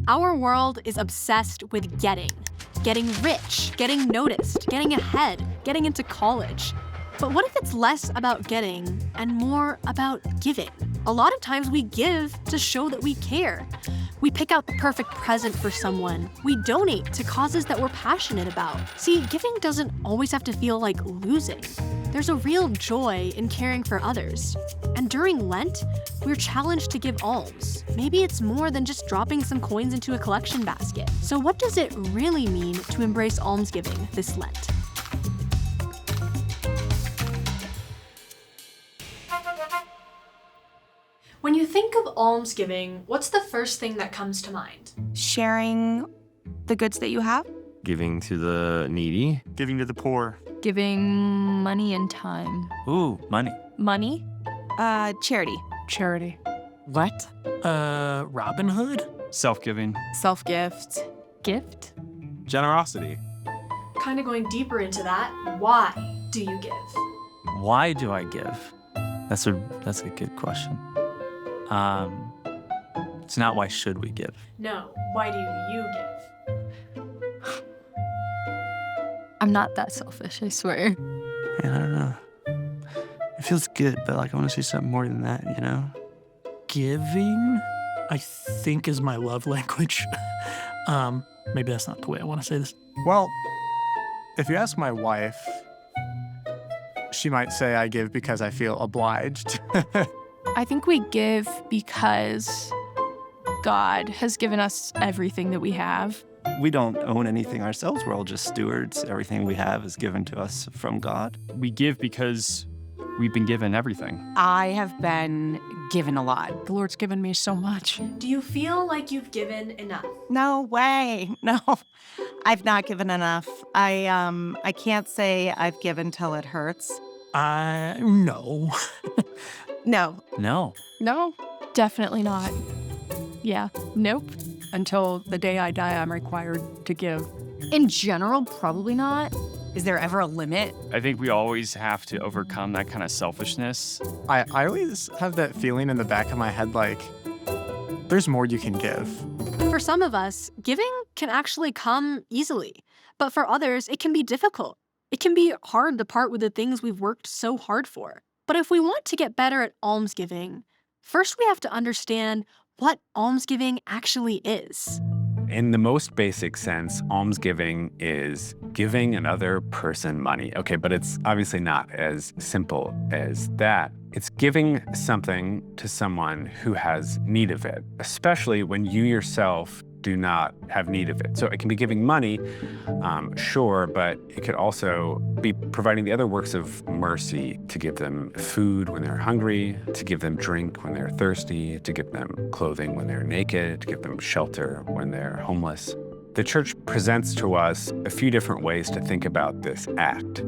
Our world is obsessed with getting rich, getting noticed, getting ahead, getting into college. But what if it's less about getting and more about giving? A lot of times we give to show that we care. We pick out the perfect present for someone. We donate to causes that we're passionate about. See, giving doesn't always have to feel like losing. There's a real joy in caring for others. And during Lent, we're challenged to give alms. Maybe it's more than just dropping some coins into a collection basket. So what does it really mean to embrace almsgiving this Lent? When you think of almsgiving, what's the first thing that comes to mind? Sharing the goods that you have. Giving to the needy. Giving to the poor. Giving money and time. Ooh, money. Money? Charity. Charity. What? Robin Hood? Self-giving. Self-gift. Gift? Generosity. Kind of going deeper into that, why do you give? Why do I give? That's a good question. It's not why should we give. No, why do you give? I'm not that selfish, I swear. Man, I don't know. It feels good, but I want to say something more than that, you know? Giving, I think, is my love language. Maybe that's not the way I want to say this. Well, if you ask my wife, she might say I give because I feel obliged. I think we give because God has given us everything that we have. We don't own anything ourselves. We're all just stewards. Everything we have is given to us from God. We give because we've been given everything. I have been given a lot. The Lord's given me so much. Do you feel like you've given enough? No way. No, I've not given enough. I can't say I've given till it hurts. No. No. No. No, definitely not. Yeah, nope. Until the day I die, I'm required to give. In general, probably not. Is there ever a limit? I think we always have to overcome that kind of selfishness. I always have that feeling in the back of my head like, there's more you can give. For some of us, giving can actually come easily. But for others, it can be difficult. It can be hard to part with the things we've worked so hard for. But if we want to get better at almsgiving, first we have to understand what almsgiving actually is. In the most basic sense, almsgiving is giving another person money. Okay, but it's obviously not as simple as that. It's giving something to someone who has need of it, especially when you yourself do not have need of it. So it can be giving money, sure, but it could also be providing the other works of mercy, to give them food when they're hungry, to give them drink when they're thirsty, to give them clothing when they're naked, to give them shelter when they're homeless. The church presents to us a few different ways to think about this act.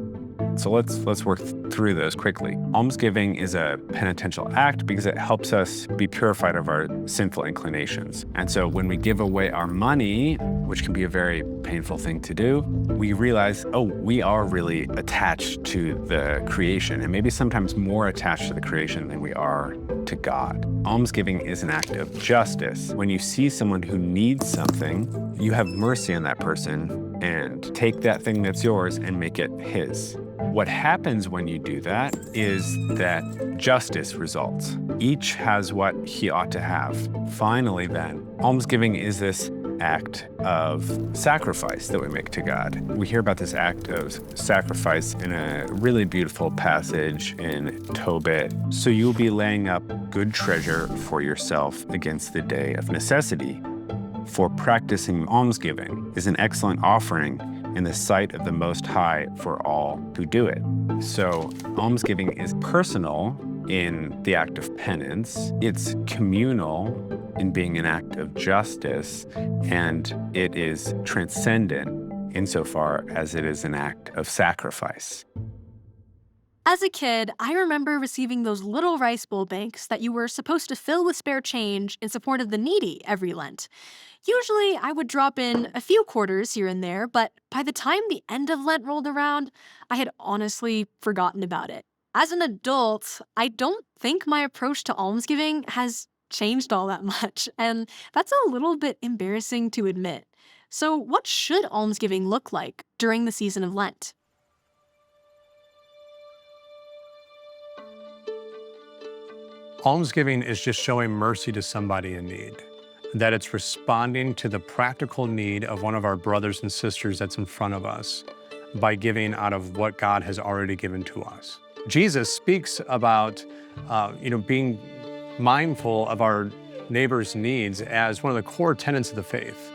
So let's work through those quickly. Almsgiving is a penitential act because it helps us be purified of our sinful inclinations. And so when we give away our money, which can be a very painful thing to do, we realize, oh, we are really attached to the creation, and maybe sometimes more attached to the creation than we are to God. Almsgiving is an act of justice. When you see someone who needs something, you have mercy on that person and take that thing that's yours and make it his. What happens when you do that is that justice results. Each has what he ought to have. Finally, then, almsgiving is this act of sacrifice that we make to God. We hear about this act of sacrifice in a really beautiful passage in Tobit. So you'll be laying up good treasure for yourself against the day of necessity. For practicing almsgiving is an excellent offering in the sight of the Most High for all who do it. So almsgiving is personal in the act of penance, it's communal in being an act of justice, and it is transcendent insofar as it is an act of sacrifice. As a kid, I remember receiving those little rice bowl banks that you were supposed to fill with spare change in support of the needy every Lent. Usually, I would drop in a few quarters here and there, but by the time the end of Lent rolled around, I had honestly forgotten about it. As an adult, I don't think my approach to almsgiving has changed all that much, and that's a little bit embarrassing to admit. So, what should almsgiving look like during the season of Lent? Almsgiving is just showing mercy to somebody in need, that it's responding to the practical need of one of our brothers and sisters that's in front of us by giving out of what God has already given to us. Jesus speaks about, being mindful of our neighbor's needs as one of the core tenets of the faith.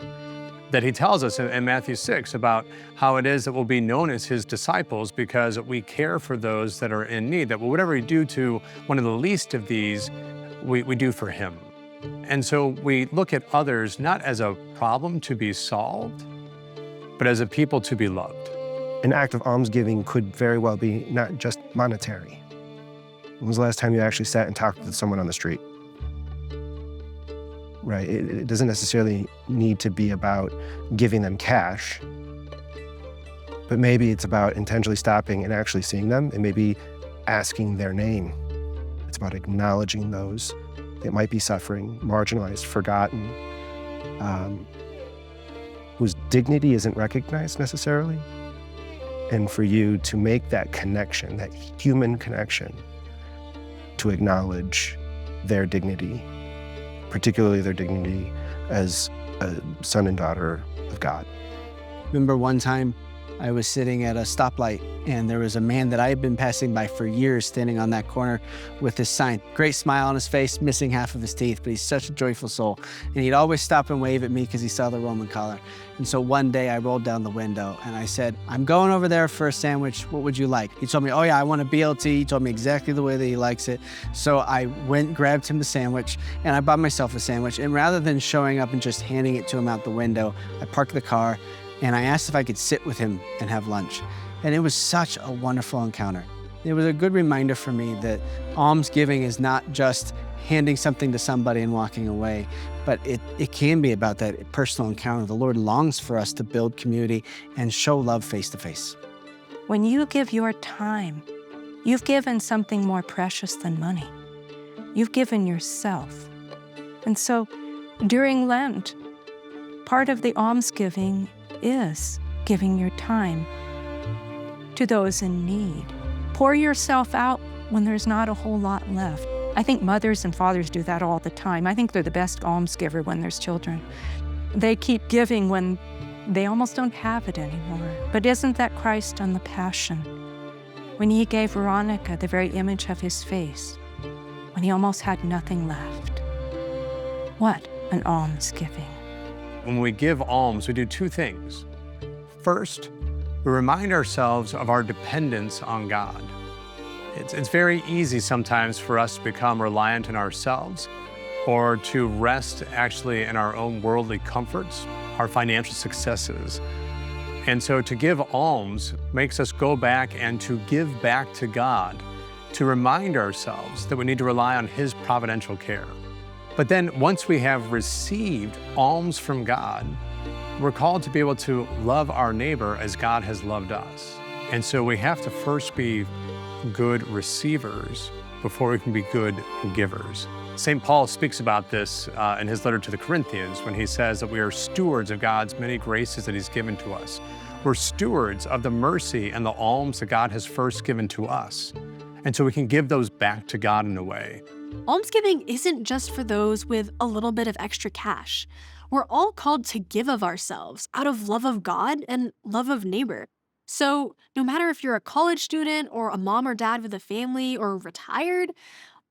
That he tells us in Matthew 6 about how it is that we'll be known as his disciples because we care for those that are in need, that whatever we do to one of the least of these, we do for him. And so we look at others not as a problem to be solved, but as a people to be loved. An act of almsgiving could very well be not just monetary. When was the last time you actually sat and talked to someone on the street? Right? It doesn't necessarily need to be about giving them cash, but maybe it's about intentionally stopping and actually seeing them and maybe asking their name. It's about acknowledging those that might be suffering, marginalized, forgotten, whose dignity isn't recognized necessarily. And for you to make that connection, that human connection, to acknowledge their dignity, particularly their dignity as a son and daughter of God. Remember one time I was sitting at a stoplight and there was a man that I had been passing by for years standing on that corner with his sign. Great smile on his face, missing half of his teeth, but he's such a joyful soul. And he'd always stop and wave at me because he saw the Roman collar. And so one day I rolled down the window and I said, "I'm going over there for a sandwich. What would you like?" He told me, "Oh yeah, I want a BLT." He told me exactly the way that he likes it. So I went, grabbed him the sandwich, and I bought myself a sandwich. And rather than showing up and just handing it to him out the window, I parked the car and I asked if I could sit with him and have lunch. And it was such a wonderful encounter. It was a good reminder for me that almsgiving is not just handing something to somebody and walking away, but it can be about that personal encounter. The Lord longs for us to build community and show love face to face. When you give your time, you've given something more precious than money. You've given yourself. And so during Lent, part of the almsgiving is giving your time to those in need. Pour yourself out when there's not a whole lot left. I think mothers and fathers do that all the time. I think they're the best almsgiver when there's children. They keep giving when they almost don't have it anymore. But isn't that Christ on the Passion? When he gave Veronica the very image of his face, when he almost had nothing left. What an almsgiving. When we give alms, we do two things. First, we remind ourselves of our dependence on God. It's very easy sometimes for us to become reliant on ourselves or to rest actually in our own worldly comforts, our financial successes. And so to give alms makes us go back and to give back to God, to remind ourselves that we need to rely on his providential care. But then once we have received alms from God, we're called to be able to love our neighbor as God has loved us. And so we have to first be good receivers before we can be good givers. St. Paul speaks about this in his letter to the Corinthians when he says that we are stewards of God's many graces that he's given to us. We're stewards of the mercy and the alms that God has first given to us. And so we can give those back to God in a way. Almsgiving isn't just for those with a little bit of extra cash. We're all called to give of ourselves out of love of God and love of neighbor. So no matter if you're a college student or a mom or dad with a family or retired,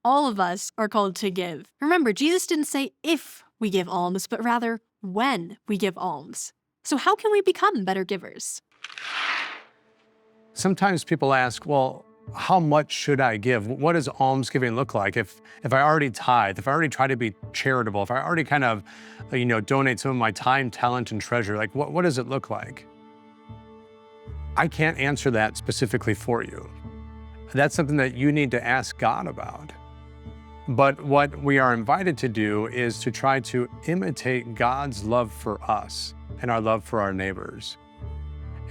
all of us are called to give. Remember, Jesus didn't say if we give alms, but rather when we give alms. So how can we become better givers? Sometimes people ask, well, how much should I give? What does almsgiving look like? If I already tithe, if I already try to be charitable, if I already kind of, donate some of my time, talent, and treasure, like what does it look like? I can't answer that specifically for you. That's something that you need to ask God about. But what we are invited to do is to try to imitate God's love for us and our love for our neighbors.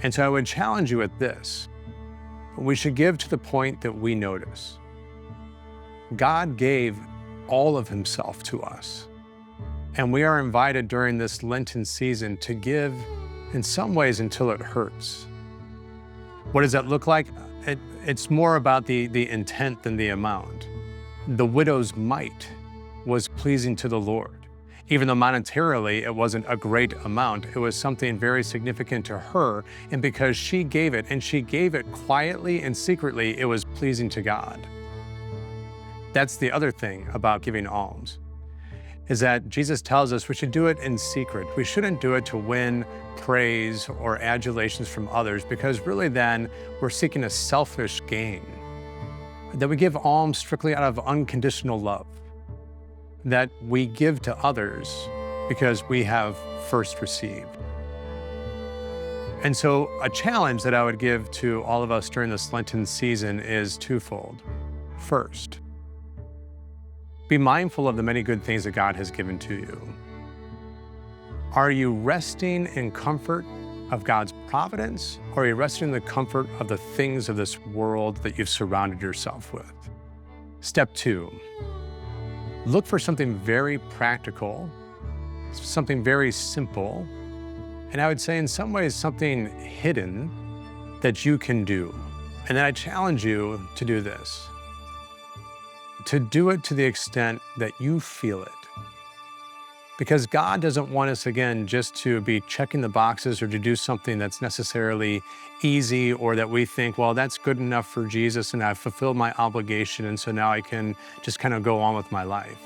And so I would challenge you with this. We should give to the point that we notice. God gave all of himself to us. And we are invited during this Lenten season to give in some ways until it hurts. What does that look like? It's more about the intent than the amount. The widow's mite was pleasing to the Lord. Even though monetarily it wasn't a great amount, it was something very significant to her, and because she gave it, and she gave it quietly and secretly, it was pleasing to God. That's the other thing about giving alms, is that Jesus tells us we should do it in secret. We shouldn't do it to win praise or adulations from others, because really then we're seeking a selfish gain. That we give alms strictly out of unconditional love. That we give to others because we have first received. And so a challenge that I would give to all of us during this Lenten season is twofold. First, be mindful of the many good things that God has given to you. Are you resting in comfort of God's providence, or are you resting in the comfort of the things of this world that you've surrounded yourself with? Step 2. Look for something very practical, something very simple, and I would say in some ways something hidden that you can do. And then I challenge you to do this. To do it to the extent that you feel it. Because God doesn't want us, again, just to be checking the boxes or to do something that's necessarily easy, or that we think, well, that's good enough for Jesus and I've fulfilled my obligation and so now I can just kind of go on with my life.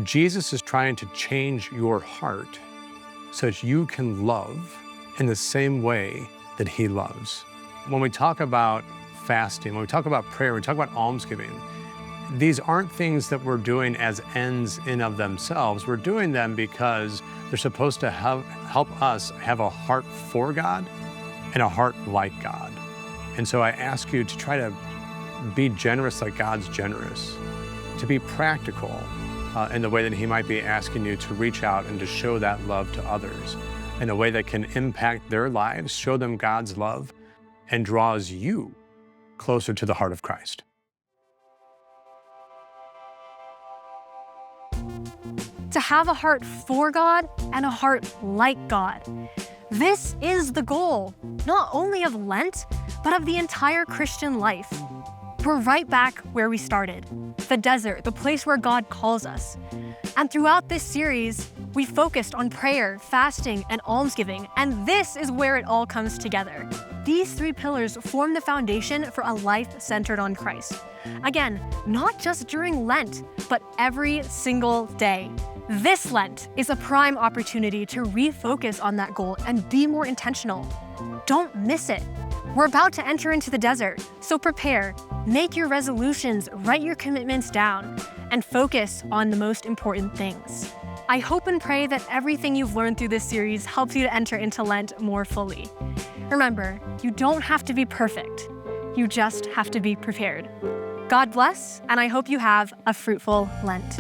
Jesus is trying to change your heart so that you can love in the same way that he loves. When we talk about fasting, when we talk about prayer, when we talk about almsgiving, these aren't things that we're doing as ends in of themselves. We're doing them because they're supposed to help us have a heart for God and a heart like God. And so I ask you to try to be generous like God's generous, to be practical in the way that he might be asking you to reach out and to show that love to others in a way that can impact their lives, show them God's love, and draws you closer to the heart of Christ. To have a heart for God and a heart like God. This is the goal, not only of Lent, but of the entire Christian life. We're right back where we started, the desert, the place where God calls us. And throughout this series, we focused on prayer, fasting, and almsgiving, and this is where it all comes together. These 3 pillars form the foundation for a life centered on Christ. Again, not just during Lent, but every single day. This Lent is a prime opportunity to refocus on that goal and be more intentional. Don't miss it. We're about to enter into the desert, so prepare, make your resolutions, write your commitments down, and focus on the most important things. I hope and pray that everything you've learned through this series helps you to enter into Lent more fully. Remember, you don't have to be perfect. You just have to be prepared. God bless, and I hope you have a fruitful Lent.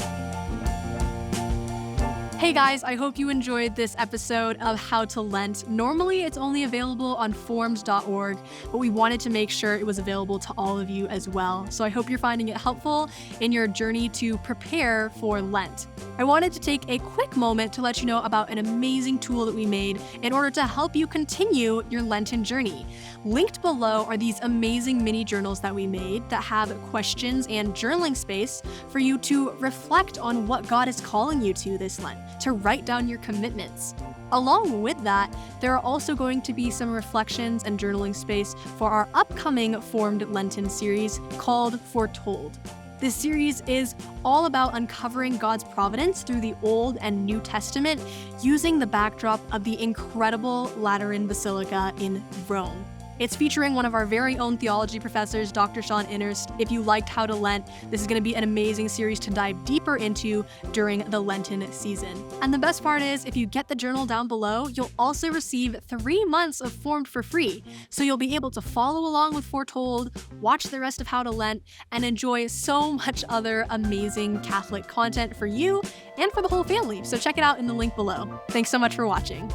Hey guys, I hope you enjoyed this episode of How to Lent. Normally it's only available on forms.org, but we wanted to make sure it was available to all of you as well. So I hope you're finding it helpful in your journey to prepare for Lent. I wanted to take a quick moment to let you know about an amazing tool that we made in order to help you continue your Lenten journey. Linked below are these amazing mini journals that we made that have questions and journaling space for you to reflect on what God is calling you to this Lent, to write down your commitments. Along with that, there are also going to be some reflections and journaling space for our upcoming Formed Lenten series called Foretold. This series is all about uncovering God's providence through the Old and New Testament using the backdrop of the incredible Lateran Basilica in Rome. It's featuring one of our very own theology professors, Dr. Sean Innerst. If you liked How to Lent, this is going to be an amazing series to dive deeper into during the Lenten season. And the best part is, if you get the journal down below, you'll also receive 3 months of Formed for free. So you'll be able to follow along with Foretold, watch the rest of How to Lent, and enjoy so much other amazing Catholic content for you and for the whole family. So check it out in the link below. Thanks so much for watching.